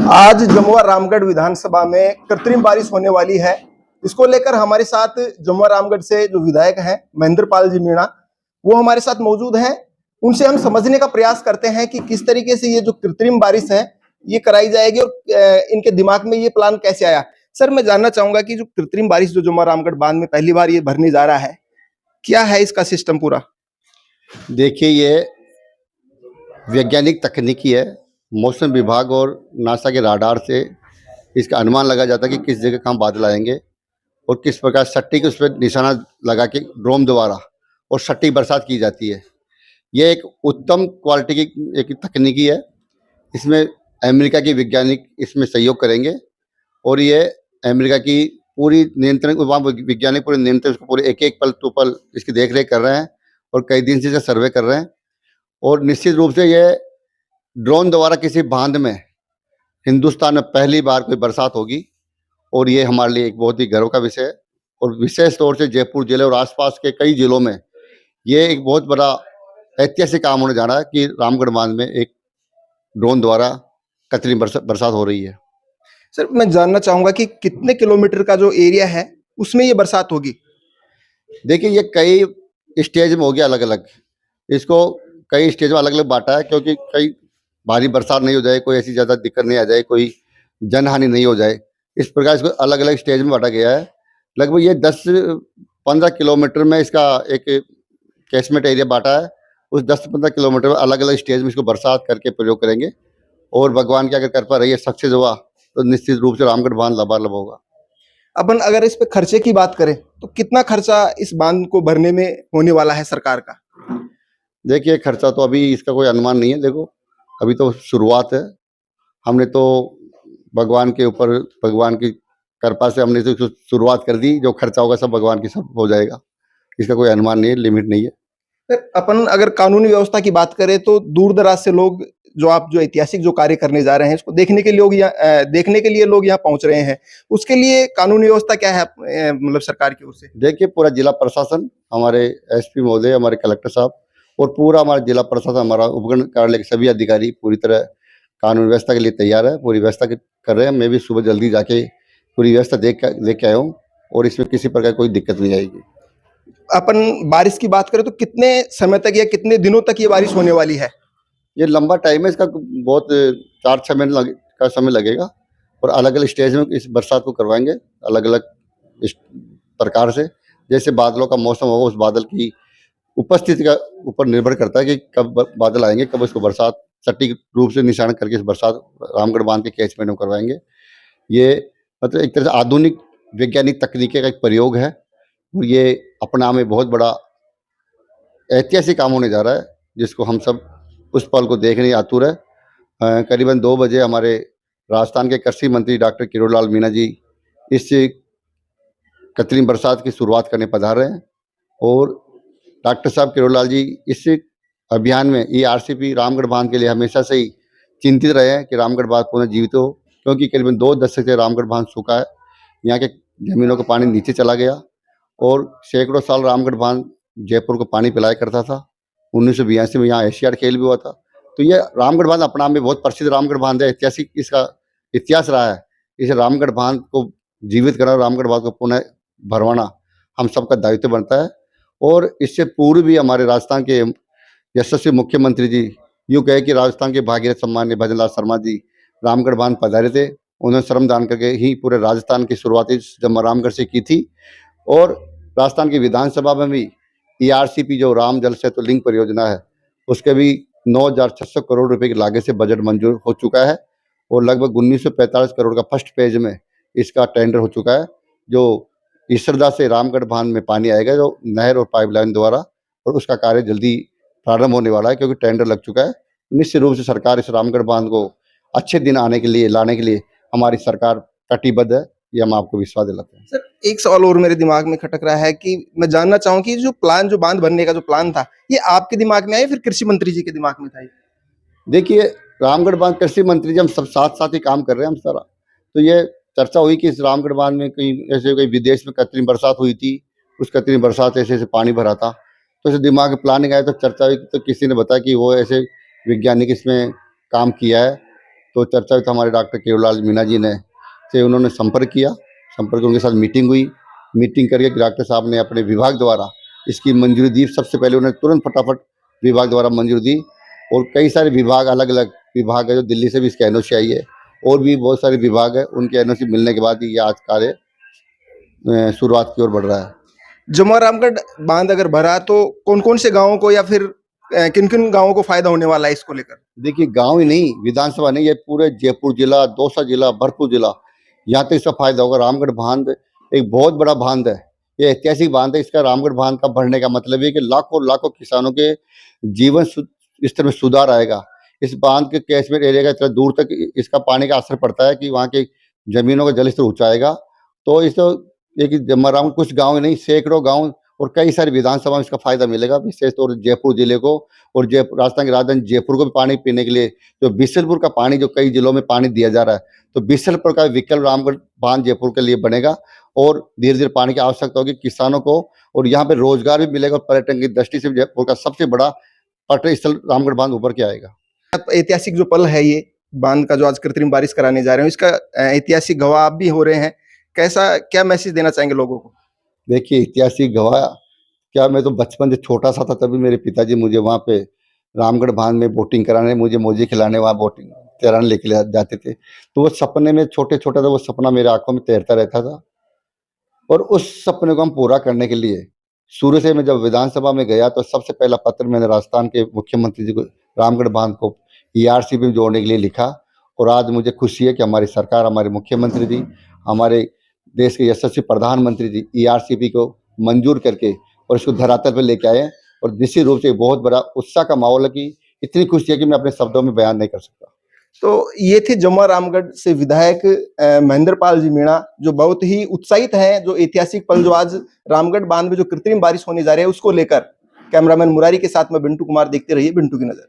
आज जमुआ रामगढ़ विधानसभा में कृत्रिम बारिश होने वाली है। इसको लेकर हमारे साथ जमुआ रामगढ़ से जो विधायक हैं महेंद्र पाल जी मीणा, वो हमारे साथ मौजूद हैं। उनसे हम समझने का प्रयास करते हैं कि किस तरीके से ये जो कृत्रिम बारिश है ये कराई जाएगी और इनके दिमाग में ये प्लान कैसे आया। सर, मैं जानना चाहूंगा कि जो कृत्रिम बारिश जो जमुआ रामगढ़ बांध में पहली बार ये भरने जा रहा है, क्या है इसका सिस्टम पूरा? देखिए, ये वैज्ञानिक तकनीकी है। मौसम विभाग और नासा के राडार से इसका अनुमान लगाया जाता है कि किस जगह कहाँ बादल आएंगे और किस प्रकार सटीक उस पर निशाना लगा के ड्रोन द्वारा और सटीक बरसात की जाती है। ये एक उत्तम क्वालिटी की एक तकनीकी है। इसमें अमेरिका के वैज्ञानिक इसमें सहयोग करेंगे और ये अमेरिका की पूरी नियंत्रण वहाँ वैज्ञानिक पूरे नियंत्रण उसको पूरे एक पल टू पल इसकी देख रेख कर रहे हैं और कई दिन से इसका सर्वे कर रहे हैं। और निश्चित रूप से ये ड्रोन द्वारा किसी बांध में हिंदुस्तान में पहली बार कोई बरसात होगी और ये हमारे लिए एक बहुत ही गर्व का विषय है। और विशेष तौर से जयपुर जिले और आसपास के कई जिलों में ये एक बहुत बड़ा ऐतिहासिक काम होने जा रहा है कि रामगढ़ बांध में एक ड्रोन द्वारा कृत्रिम बरसात हो रही है। सर, मैं जानना चाहूंगा कि कितने किलोमीटर का जो एरिया है उसमें ये बरसात होगी? देखिए, ये कई स्टेज में हो गया अलग अलग। इसको कई स्टेज में अलग अलग बांटा है क्योंकि कई भारी बरसात नहीं हो जाए, कोई ऐसी ज़्यादा दिक्कत नहीं आ जाए, कोई जनहानि नहीं हो जाए, इस प्रकार इसको अलग अलग स्टेज में बांटा गया है। लगभग ये 10-15 किलोमीटर में इसका एक कैचमेंट एरिया बांटा है। उस 10-15 किलोमीटर में अलग अलग स्टेज में इसको बरसात करके प्रयोग करेंगे और भगवान की अगर कृपा रही है, सक्सेस हुआ तो निश्चित रूप से रामगढ़ बांध लबालब होगा। अपन अगर इस पे खर्चे की बात करें तो कितना खर्चा इस बांध को भरने में होने वाला है सरकार का? देखिए, खर्चा तो अभी इसका कोई अनुमान नहीं है। देखो, अभी तो शुरुआत है। हमने तो भगवान के ऊपर, भगवान की कृपा से हमने तो शुरुआत कर दी। जो खर्चा होगा सब भगवान की सब हो जाएगा। इसका कोई अनुमान नहीं है, लिमिट नहीं है। फिर अपन अगर कानूनी व्यवस्था की बात करें तो दूर दराज से लोग जो ऐतिहासिक जो कार्य करने जा रहे हैं इसको देखने के लिए लोग यहाँ पहुंच रहे हैं। उसके लिए कानूनी व्यवस्था क्या है मतलब सरकार की ओर से? देखिए, पूरा जिला प्रशासन, हमारे एसपी महोदय, हमारे कलेक्टर साहब और पूरा हमारा जिला प्रशासन, हमारा उपखंड कार्यालय के सभी अधिकारी पूरी तरह कानून व्यवस्था के लिए तैयार है। पूरी व्यवस्था कर रहे हैं। मैं भी सुबह जल्दी जाके पूरी व्यवस्था देख के आया हूँ और इसमें किसी प्रकार कोई दिक्कत नहीं आएगी। अपन बारिश की बात करें तो कितने समय तक या कितने दिनों तक ये बारिश होने वाली है? ये लंबा टाइम है इसका, बहुत 4-6 महीने का समय लगेगा और अलग अलग स्टेज में इस बरसात को करवाएंगे अलग अलग प्रकार से। जैसे बादलों का मौसम होगा, उस बादल की उपस्थिति का ऊपर निर्भर करता है कि कब बादल आएंगे, कब इसको बरसात सटीक रूप से निशान करके इस बरसात रामगढ़ बांध के कैचमेंट में करवाएंगे। ये मतलब एक तरह से आधुनिक वैज्ञानिक तकनीकी का एक प्रयोग है और ये अपने आप में बहुत बड़ा ऐतिहासिक काम होने जा रहा है, जिसको हम सब उस पल को देखने आतुर है। करीबन 2 बजे हमारे राजस्थान के कृषि मंत्री डॉक्टर किरोड़लाल मीणा जी इस कृत्रिम बरसात की शुरुआत करने पधार रहे हैं और डॉक्टर साहब किरोड़लाल जी इस अभियान में ERCP रामगढ़ बांध के लिए हमेशा से ही चिंतित रहे हैं कि रामगढ़ बांध पुनः जीवित हो, क्योंकि करीबन 2 दशक से रामगढ़ बांध सूखा है। यहाँ के जमीनों का पानी नीचे चला गया और सैकड़ों साल रामगढ़ बांध जयपुर को पानी पिलाया करता था। 1982 में यहाँ एशियाड खेल भी हुआ था। तो ये रामगढ़ बांध अपने आप में बहुत प्रसिद्ध रामगढ़ बांध है, ऐतिहासिक इसका इतिहास रहा है। इस रामगढ़ बांध को जीवित करना, रामगढ़ बांध को पुनः भरवाना हम सबका दायित्व बनता है। और इससे पूर्व भी हमारे राजस्थान के यशस्वी मुख्यमंत्री जी, यूँ कहे कि राजस्थान के भागीरथ सम्मान्य भजनलाल शर्मा जी रामगढ़ बांध पधारे थे। उन्होंने श्रमदान करके ही पूरे राजस्थान की शुरुआती जब रामगढ़ से की थी। और राजस्थान की विधानसभा में भी ERCP जो राम जल सेतु लिंक परियोजना है उसके भी 9,600 करोड़ रुपए की लागत से बजट मंजूर हो चुका है और लगभग 1945 करोड़ का फर्स्ट फेज में इसका टेंडर हो चुका है, जो ईसरदा से रामगढ़ बांध में पानी आएगा जो नहर और पाइपलाइन द्वारा, और उसका कार्य जल्दी प्रारंभ होने वाला है क्योंकि टेंडर लग चुका है। निश्चित रूप से सरकार इस रामगढ़ बांध को अच्छे दिन लाने के लिए हमारी सरकार कटिबद्ध है, ये हम आपको विश्वास दिलाते हैं। सर, एक सवाल और मेरे दिमाग में खटक रहा है कि मैं जानना चाहूँ कि जो बांध भरने का जो प्लान था ये आपके दिमाग में आया फिर कृषि मंत्री जी के दिमाग में था? देखिए, रामगढ़ बांध कृषि मंत्री जी हम सब साथ साथ ही काम कर रहे हैं हम सारा। तो ये चर्चा हुई कि इस रामगढ़ बांध में कहीं ऐसे कोई विदेश में कृत्रिम बरसात हुई थी, उस कृत्रिम बरसात ऐसे पानी भरा था। तो इसे दिमाग में प्लानिंग आया तो चर्चा हुई, तो किसी ने बताया कि वो ऐसे वैज्ञानिक इसमें काम किया है तो चर्चा हुई तो हमारे डॉक्टर केवलाल मीणा जी ने से उन्होंने संपर्क किया, संपर्क उनके साथ मीटिंग हुई। मीटिंग करके डॉक्टर साहब ने अपने विभाग द्वारा इसकी मंजूरी दी। सबसे पहले उन्होंने तुरंत फटाफट विभाग द्वारा मंजूरी दी और कई सारे विभाग, अलग अलग विभाग है जो दिल्ली से भी इसकी एनओसी आई है और भी बहुत सारे विभाग है, उनके एनओसी मिलने के बाद ही ये आज कार्य शुरुआत की ओर बढ़ रहा है। जमुआ रामगढ़ बांध अगर भरा तो कौन कौन से गांवों को या फिर किन किन गांवों को फायदा होने वाला है इसको लेकर? देखिए, गांव ही नहीं, विधानसभा नहीं, ये पूरे जयपुर जिला, दौसा जिला, भरतपुर जिला, यहाँ तक इसका फायदा होगा। रामगढ़ बांध एक बहुत बड़ा बांध है, ये ऐतिहासिक बांध है। इसका रामगढ़ बांध का बढ़ने का मतलब है कि लाखों लाखों किसानों के जीवन स्तर में सुधार आएगा। इस बांध के कैचमेंट एरिया का इतना दूर तक इसका पानी का असर पड़ता है कि वहाँ की जमीनों का जलस्तर ऊंचा आएगा। तो इस एक जमराम कुछ गाँव ही नहीं, सैकड़ों गाँव और कई सारी विधानसभा में इसका फायदा मिलेगा। विशेष तौर पर जयपुर जिले को और राजस्थान की राजधानी जयपुर को भी पानी पीने के लिए जो बिसलपुर का पानी जो कई जिलों में पानी दिया जा रहा है, तो बिसलपुर का विकल्प रामगढ़ बांध जयपुर के लिए बनेगा और धीरे धीरे पानी की आवश्यकता होगी किसानों को और यहाँ पे रोजगार भी मिलेगा और पर्यटन की दृष्टि से जयपुर का सबसे बड़ा पर्यटन स्थल रामगढ़ बांध उभर के आएगा। ऐतिहासिक जो पल है ये बांध का, जो आज कृत्रिम बारिश कराने जा रहे हैं, इसका ऐतिहासिक गवाह आप भी हो रहे हैं। कैसा, क्या मैसेज देना चाहेंगे लोगों को? देखिए, ऐतिहासिक गवाह क्या, मैं तो बचपन से छोटा सा था तभी मेरे पिताजी मुझे वहाँ पे रामगढ़ बांध में बोटिंग कराने, मुझे मौजी खिलाने, वहाँ बोटिंग तैराने लेके जाते थे। तो वो सपने में छोटे छोटा था, वो सपना मेरे आंखों में तैरता रहता था और उस सपने को हम पूरा करने के लिए शुरू से मैं जब विधानसभा में गया तो सबसे पहला पत्र मैंने राजस्थान के मुख्यमंत्री जी को रामगढ़ बांध को ईआरसीपी में जोड़ने के लिए लिखा और आज मुझे खुशी है कि हमारी सरकार, हमारे मुख्यमंत्री जी, हमारे देश के यशस्वी प्रधानमंत्री जी ईआरसीपी को मंजूर करके और इसको धरातल पर लेके आए हैं और निश्चित रूप से बहुत बड़ा उत्साह का माहौल है कि इतनी खुशी है कि मैं अपने शब्दों में बयान नहीं कर सकता। तो ये थे जमुआ रामगढ़ से विधायक महेंद्र पाल जी मीणा, जो बहुत ही उत्साहित हैं, जो ऐतिहासिक पल जो आज रामगढ़ बांध में जो कृत्रिम बारिश होने जा रही है उसको लेकर। कैमरामैन मुरारी के साथ में बिंटू कुमार, देखते रहिए बिंटू की नजर।